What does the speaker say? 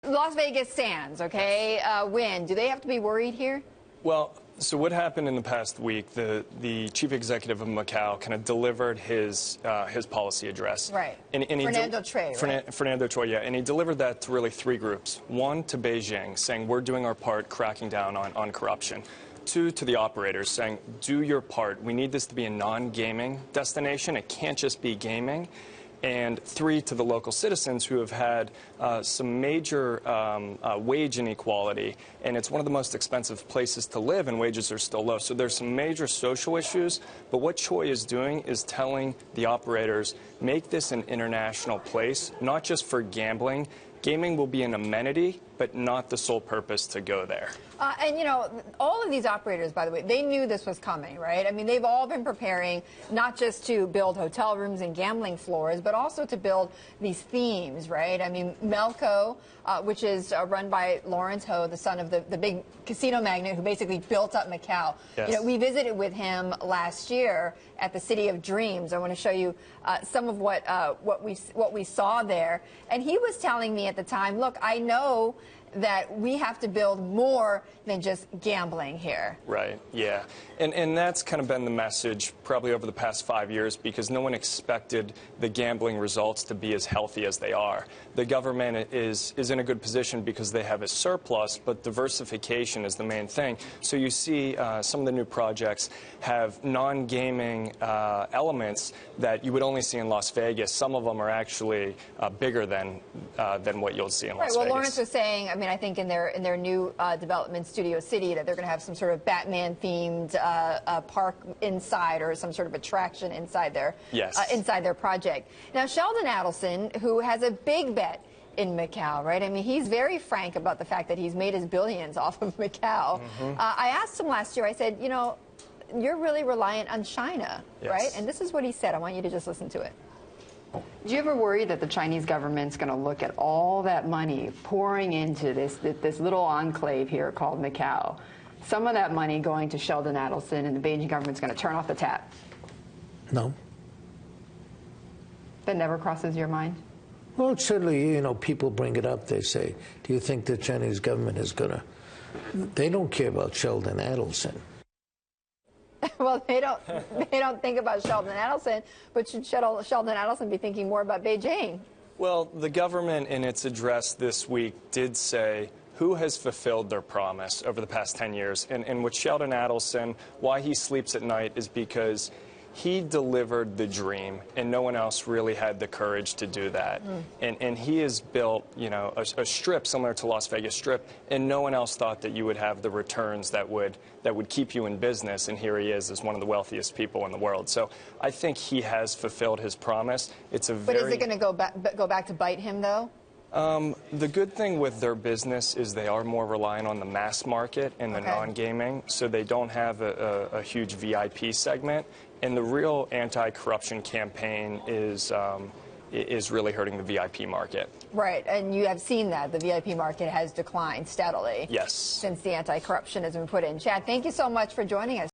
Las Vegas Sands, okay? Win. Do they have to be worried here? Well, so what happened in the past week? The chief executive of Macau kind of delivered his policy address. Right. And Fernando Choi, right? Fernando Choi, yeah. And he delivered that to really three groups. One, to Beijing, saying we're doing our part cracking down on corruption. Two, to the operators, saying do your part. We need this to be a non-gaming destination. It can't just be gaming. And three, to the local citizens who have had some major wage inequality, and it's one of the most expensive places to live, and wages are still low. So there's some major social issues, but what Choi is doing is telling the operators, make this an international place, not just for gambling. Gaming will be an amenity, but not the sole purpose to go there. And, you know, all of these operators, by the way, they knew this was coming, right? I mean, they've all been preparing not just to build hotel rooms and gambling floors, but also to build these themes, right? I mean, Melco, which is run by Lawrence Ho, the son of the big casino magnate who basically built up Macau. Yes. You know, we visited with him last year at the City of Dreams. I want to show you some of what we saw there. And he was telling me at the time, look, I know that we have to build more than just gambling here. Right, yeah. And that's kind of been the message probably over the past 5 years, because no one expected the gambling results to be as healthy as they are. The government is in a good position because they have a surplus, but diversification is the main thing. So you see some of the new projects have non-gaming elements that you would only see in Las Vegas. Some of them are actually bigger than what you'll see in Las Vegas. Well, Lawrence was saying, I mean, I think in their new development, Studio City, that they're going to have some sort of Batman-themed park inside, or some sort of attraction inside their inside their project. Now, Sheldon Adelson, who has a big bet in Macau, right? I mean, he's very frank about the fact that he's made his billions off of Macau. I asked him last year, I said, you know, you're really reliant on China, right? And this is what he said. I want you to just listen to it. Do you ever worry that the Chinese government's going to look at all that money pouring into this little enclave here called Macau, some of that money going to Sheldon Adelson, and the Beijing government's going to turn off the tap? No. That never crosses your mind? Well, certainly, you know, people bring it up. They say, do you think the Chinese government is going to... They don't care about Sheldon Adelson. Well, they don't think about Sheldon Adelson, but should Sheldon Adelson be thinking more about Beijing? Well, the government in its address this week did say who has fulfilled their promise over the past 10 years. And with Sheldon Adelson, why he sleeps at night is because he delivered the dream, and no one else really had the courage to do that. And he has built, you know, a strip similar to Las Vegas Strip, and no one else thought that you would have the returns that would keep you in business. And here he is as one of the wealthiest people in the world. So I think he has fulfilled his promise. It's a very... But is it going to go back to bite him, though? The good thing with their business is they are more reliant on the mass market and the non-gaming, so they don't have a huge VIP segment. And the real anti-corruption campaign is really hurting the VIP market. Right, and you have seen that. The VIP market has declined steadily. Yes. Since the anti-corruption has been put in. Chad, thank you so much for joining us.